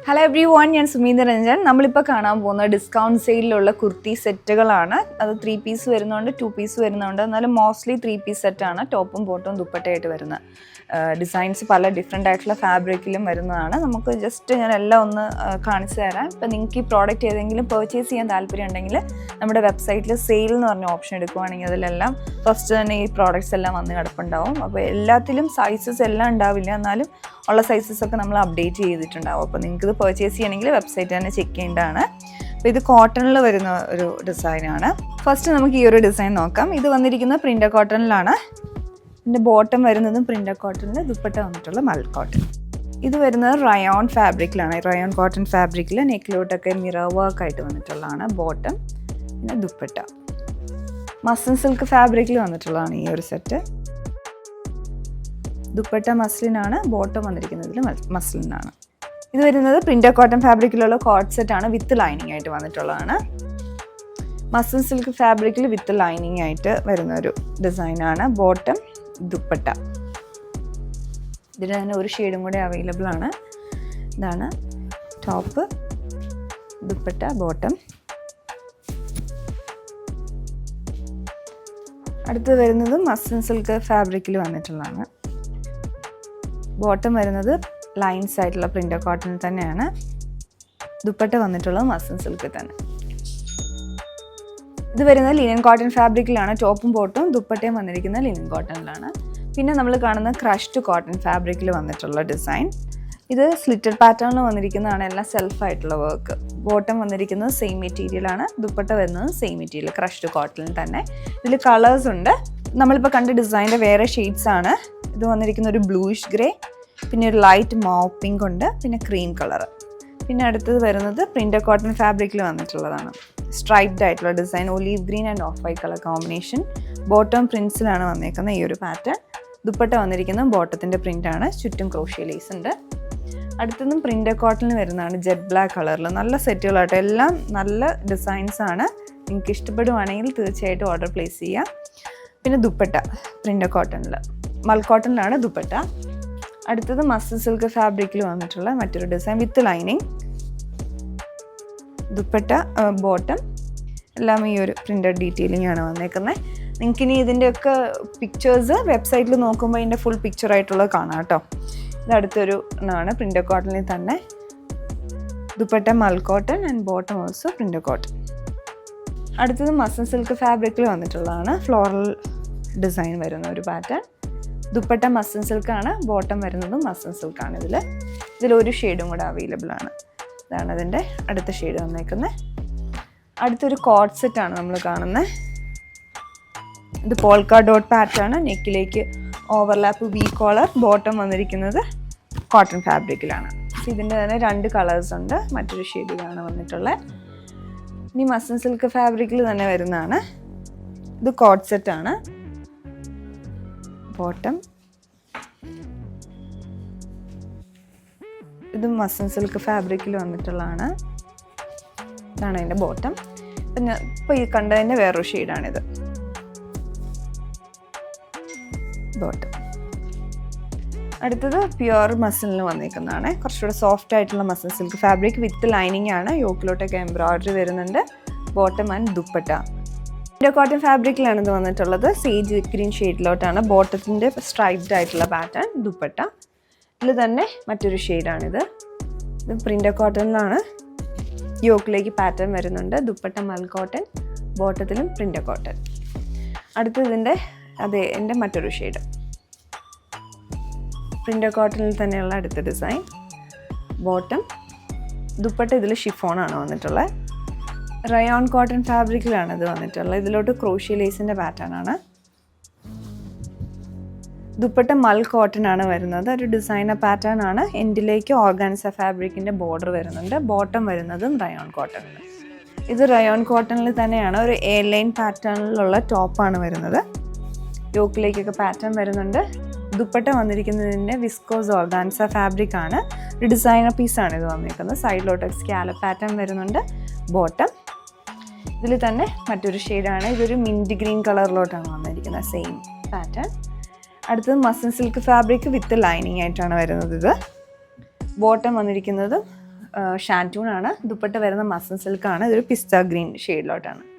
Hello every one, ഞാൻ സുമീന്ദർ രഞ്ജൻ. നമ്മളിപ്പോൾ കാണാൻ പോകുന്ന ഡിസ്കൗണ്ട് സെയിലുള്ള കുർത്തി സെറ്റുകളാണ്. അത് 3 പീസ് വരുന്നുണ്ട്, 2 പീസ് വരുന്നുണ്ട്. എന്നാലും മോസ്റ്റ്ലി 3 പീസ് സെറ്റാണ്. ടോപ്പും ബോട്ടും ദുപ്പട്ടയായിട്ട് വരുന്ന ഡിസൈൻസ് പല ഡിഫറെൻ്റ് ആയിട്ടുള്ള ഫാബ്രിക്കിലും വരുന്നതാണ്. നമുക്ക് ജസ്റ്റ് ഞാൻ എല്ലാം ഒന്ന് കാണിച്ചു തരാം. ഇപ്പം നിങ്ങൾക്ക് ഈ പ്രോഡക്റ്റ് ഏതെങ്കിലും പർച്ചേസ് ചെയ്യാൻ താല്പര്യം ഉണ്ടെങ്കിൽ നമ്മുടെ വെബ്സൈറ്റിൽ സെയിൽ എന്ന് പറഞ്ഞ ഓപ്ഷൻ എടുക്കുവാണെങ്കിൽ അതിലെല്ലാം ഫസ്റ്റ് തന്നെ ഈ പ്രോഡക്റ്റ്സ് എല്ലാം വന്ന് കിടപ്പുണ്ടാവും. അപ്പോൾ എല്ലാത്തിലും സൈസസ് എല്ലാം ഉണ്ടാവില്ല, എന്നാലും ഉള്ള സൈസസ് ഒക്കെ നമ്മൾ അപ്ഡേറ്റ് ചെയ്തിട്ടുണ്ടാവും. അപ്പോൾ നിങ്ങൾക്ക് ഇത് പർച്ചേസ് ചെയ്യണമെങ്കിൽ വെബ്സൈറ്റ് തന്നെ ചെക്ക് ചെയ്യേണ്ടതാണ്. അപ്പോൾ ഇത് കോട്ടണിൽ വരുന്ന ഒരു ഡിസൈനാണ്. ഫസ്റ്റ് നമുക്ക് ഈ ഒരു ഡിസൈൻ നോക്കാം. ഇത് വന്നിരിക്കുന്നത് പ്രിൻ്റർ കോട്ടണിലാണ്. ഇതിൻ്റെ ബോട്ടം വരുന്നതും പ്രിൻ്റർ കോട്ടണിൽ, ദുപ്പട്ട വന്നിട്ടുള്ള മൽ കോട്ടൺ. ഇത് വരുന്നത് റയോൺ ഫാബ്രിക്കിലാണ്. റയോൺ കോട്ടൺ ഫാബ്രിക്കിൽ നെക്കിലോട്ടൊക്കെ മിറർ വർക്ക് ആയിട്ട് വന്നിട്ടുള്ളതാണ് ബോട്ടം. പിന്നെ ദുപ്പട്ട മസ്ലിൻ സിൽക്ക് ഫാബ്രിക്കിൽ വന്നിട്ടുള്ളതാണ് ഈ ഒരു സെറ്റ്. ദുപ്പട്ട മസ്ലിനാണ്, ബോട്ടം വന്നിരിക്കുന്നതിൽ മസ്ലിനാണ്. ഇത് വരുന്നത് പ്രിൻ്റർ കോട്ടൺ ഫാബ്രിക്കിലുള്ള കോട്ട് സെറ്റാണ്, വിത്ത് ലൈനിങ് ആയിട്ട് വന്നിട്ടുള്ളതാണ്. മസ്ലിൻ സിൽക്ക് ഫാബ്രിക്കിൽ വിത്ത് ലൈനിങ് ആയിട്ട് വരുന്ന ഒരു ഡിസൈനാണ്. ബോട്ടം ദുപ്പട്ട. ഇതിന് തന്നെ ഒരു ഷെയ്ഡും കൂടെ അവൈലബിൾ ആണ്. ഇതാണ് ടോപ്പ്, ദുപ്പട്ട, ബോട്ടം. അടുത്ത് വരുന്നത് മസ്ലിൻ സിൽക്ക് ഫാബ്രിക്കിൽ വന്നിട്ടുള്ളതാണ്. ബോട്ടം വരുന്നത് ലൈൻസ് ആയിട്ടുള്ള പ്രിൻ്റർ കോട്ടണിൽ തന്നെയാണ്. ദുപ്പട്ട വന്നിട്ടുള്ളത് മസ്ലിൻ സിൽക്കിൽ തന്നെ. ഇത് വരുന്നത് ലിനൻ കോട്ടൺ ഫാബ്രിക്കിലാണ്. ടോപ്പും ബോട്ടും ദുപ്പട്ടയും വന്നിരിക്കുന്നത് ലിനൻ കോട്ടണിലാണ്. പിന്നെ നമ്മൾ കാണുന്ന ക്രഷ്ഡ് കോട്ടൺ ഫാബ്രിക്കിൽ വന്നിട്ടുള്ള ഡിസൈൻ. ഇത് സ്ലിറ്റഡ് പാറ്റേണിൽ വന്നിരിക്കുന്നതാണ്, എല്ലാം സെൽഫായിട്ടുള്ള വർക്ക്. ബോട്ടം വന്നിരിക്കുന്നത് സെയിം മെറ്റീരിയലാണ്, ദുപ്പട്ട വരുന്നത് സെയിം മെറ്റീരിയൽ ക്രഷ്ഡ് കോട്ടണിൽ തന്നെ. ഇതിൽ കളേഴ്സ് ഉണ്ട്. നമ്മളിപ്പോൾ കണ്ട ഡിസൈൻ്റെ വേറെ ഷെയ്ഡ്സ് ആണ്. ഇത് വന്നിരിക്കുന്ന ഒരു ബ്ലൂയിഷ് ഗ്രേ, പിന്നെ ഒരു ലൈറ്റ് മൗ പിങ്ക് ഉണ്ട്, പിന്നെ ക്രീം കളർ. പിന്നെ അടുത്തത് വരുന്നത് പ്രിൻ്റർ കോട്ടൺ ഫാബ്രിക്കിൽ വന്നിട്ടുള്ളതാണ്. സ്ട്രൈപ്ഡ് ആയിട്ടുള്ള design, olive green and off white colour combination. Bottom പ്രിൻസിലാണ് വന്നേക്കുന്നത് ഈ ഒരു പാറ്റേൺ. ദുപ്പട്ട വന്നിരിക്കുന്നത് ബോട്ടത്തിൻ്റെ പ്രിൻ്റാണ്, ചുറ്റും ക്രോഷ്യ ലേസ് ഉണ്ട്. അടുത്തതും പ്രിൻ്റർ കോട്ടണിൽ വരുന്നതാണ്, ജെറ്റ് ബ്ലാക്ക് കളറിൽ. നല്ല സെറ്റുകളായിട്ട് എല്ലാം നല്ല ഡിസൈൻസ് ആണ്. നിങ്ങൾക്ക് ഇഷ്ടപ്പെടുവാണെങ്കിൽ തീർച്ചയായിട്ടും ഓർഡർ പ്ലേസ് ചെയ്യാം. പിന്നെ ദുപ്പട്ട പ്രിൻ്റർ കോട്ടണിൽ, മൽ കോട്ടണിലാണ് ദുപ്പട്ട. അടുത്തത് മസ്ലിൻ സിൽക്ക് ഫാബ്രിക്കിൽ വന്നിട്ടുള്ള മറ്റൊരു design with lining. Dupatta, bottom എല്ലാം ഈ ഒരു പ്രിൻ്റഡ് ഡീറ്റെയിലിംഗ് ആണ് വന്നേക്കുന്നത്. നിങ്ങൾക്കിനി ഇതിൻ്റെയൊക്കെ പിക്ചേഴ്സ് വെബ്സൈറ്റിൽ നോക്കുമ്പോൾ ഇതിൻ്റെ ഫുൾ പിക്ചറായിട്ടുള്ളത് കാണാം കേട്ടോ. ഇത് അടുത്തൊരു ആണ് പ്രിൻ്റർ കോട്ടണിൽ തന്നെ. ദുപ്പട്ട മൽ cotton and bottom also printer cotton. അടുത്തത് മസ്ലിൻ സിൽക്ക് ഫാബ്രിക്കിൽ വന്നിട്ടുള്ളതാണ്. ഫ്ലോറൽ ഡിസൈൻ വരുന്ന ഒരു പാറ്റേൺ. ദുപ്പട്ട മസ്ലിൻ സിൽക്കാണ്, ബോട്ടം വരുന്നതും മസ്ലിൻ സിൽക്കാണ്. ഇതിലൊരു ഷെയ്ഡും കൂടെ അവൈലബിൾ ആണ്. ഇതാണ് അതിൻ്റെ അടുത്ത ഷെയ്ഡ് വന്നേക്കുന്നത്. അടുത്തൊരു കോട്ട് സെറ്റാണ് നമ്മൾ കാണുന്നത്. ഇത് പോൾക്ക ഡോട്ട് പാറ്റേൺ, നെക്കിലേക്ക് ഓവർലാപ്പ് വി കോളർ. ബോട്ടം വന്നിരിക്കുന്നത് കോട്ടൺ ഫാബ്രിക്കിലാണ്. ഇതിൻ്റെ തന്നെ 2 കളേഴ്സ് ഉണ്ട്. മറ്റൊരു ഷെയ്ഡിലാണ് വന്നിട്ടുള്ളത്. ഇനി മസ്ലിൻ സിൽക്ക് ഫാബ്രിക്കിൽ തന്നെ വരുന്നതാണ്. ഇത് കോട്ട് സെറ്റാണ്. ബോട്ടം ഇത് മസ്ലിൻ സിൽക്ക് ഫാബ്രിക്കിൽ വന്നിട്ടുള്ളതാണ്. ഇതാണ് അതിൻ്റെ ബോട്ടം. പിന്നെ ഇപ്പോൾ ഈ കണ്ടതിൻ്റെ വേറൊരു ഷെയ്ഡാണിത്, ബോട്ടം. അടുത്തത് പ്യുവർ മസ്ലിനിൽ വന്നിരിക്കുന്നതാണ്. കുറച്ചുകൂടെ സോഫ്റ്റ് ആയിട്ടുള്ള muslin silk fabric with lining ആണ്. യോക്കിലോട്ടൊക്കെ എംബ്രോയിഡറി വരുന്നുണ്ട്. Bottom and dupatta printed cotton ഫാബ്രിക്കിലാണ് ഇത് വന്നിട്ടുള്ളത്. സേജ് ഗ്രീൻ ഷെയ്ഡിലോട്ടാണ്. ബോട്ടത്തിൻ്റെ സ്ട്രൈപ്ഡ് ആയിട്ടുള്ള പാറ്റേൺ. ദുപ്പട്ട ഇതിൽ തന്നെ മറ്റൊരു ഷെയ്ഡാണിത്. ഇത് പ്രിൻ്റർ കോട്ടണിലാണ്. യോക്കിലേക്ക് പാറ്റേൺ വരുന്നുണ്ട്. ദുപ്പട്ട മൽ കോട്ടൺ, ബോട്ടത്തിലും പ്രിൻ്റർ കോട്ടൺ. അടുത്ത് ഇതിൻ്റെ എൻ്റെ മറ്റൊരു ഷെയ്ഡ് പ്രിൻ്റർ കോട്ടണിൽ തന്നെയുള്ള അടുത്ത ഡിസൈൻ. ബോട്ടം, ദുപ്പട്ട ഇതിൽ ഷിഫോണാണ് വന്നിട്ടുള്ളത്. റയോൺ കോട്ടൺ ഫാബ്രിക്കിലാണ് ഇത് വന്നിട്ടുള്ളത്. ഇതിലോട്ട് ക്രോഷ്യ ലേസിൻ്റെ പാറ്റേൺ ആണ്. ദുപ്പട്ട മൽ കോട്ടൺ ആണ് വരുന്നത്. ഒരു ഡിസൈനർ പാറ്റേൺ ആണ്. എൻഡിലേക്ക് ഓർഗാൻസ ഫാബ്രിക്കിൻ്റെ ബോർഡർ വരുന്നുണ്ട്. ബോട്ടം വരുന്നതും റയോൺ കോട്ടണിൽ. ഇത് റയോൺ കോട്ടണിൽ തന്നെയാണ്. ഒരു എ ലൈൻ പാറ്റേണിലുള്ള ടോപ്പാണ് വരുന്നത്. യോക്കിലേക്കൊക്കെ പാറ്റേൺ വരുന്നുണ്ട്. ദുപ്പട്ട വന്നിരിക്കുന്നതിൻ്റെ വിസ്കോസ് ഓർഗാൻസ ഫാബ്രിക് ആണ്. ഒരു ഡിസൈനർ പീസാണ് ഇത് വന്നിരിക്കുന്നത്. സൈഡിലോട്ട് സ്കാലപ്പ് പാറ്റേൺ വരുന്നുണ്ട്. ബോട്ടം ഇതിൽ തന്നെ മറ്റൊരു ഷെയ്ഡാണ്. ഇതൊരു മിൻറ്റ് ഗ്രീൻ കളറിലോട്ടാണ് വന്നിരിക്കുന്നത്, സെയിം പാറ്റേൺ. അടുത്തത് muslin silk fabric with lining ആയിട്ടാണ് വരുന്നത്. ഇത് ബോട്ടം വന്നിരിക്കുന്നത് ഷാൻറ്റൂൺ ആണ്. ദുപ്പട്ട വരുന്ന മസ്ലിൻ സിൽക്കാണ്. ഇതൊരു പിസ്ത ഗ്രീൻ ഷെയ്ഡിലോട്ടാണ്.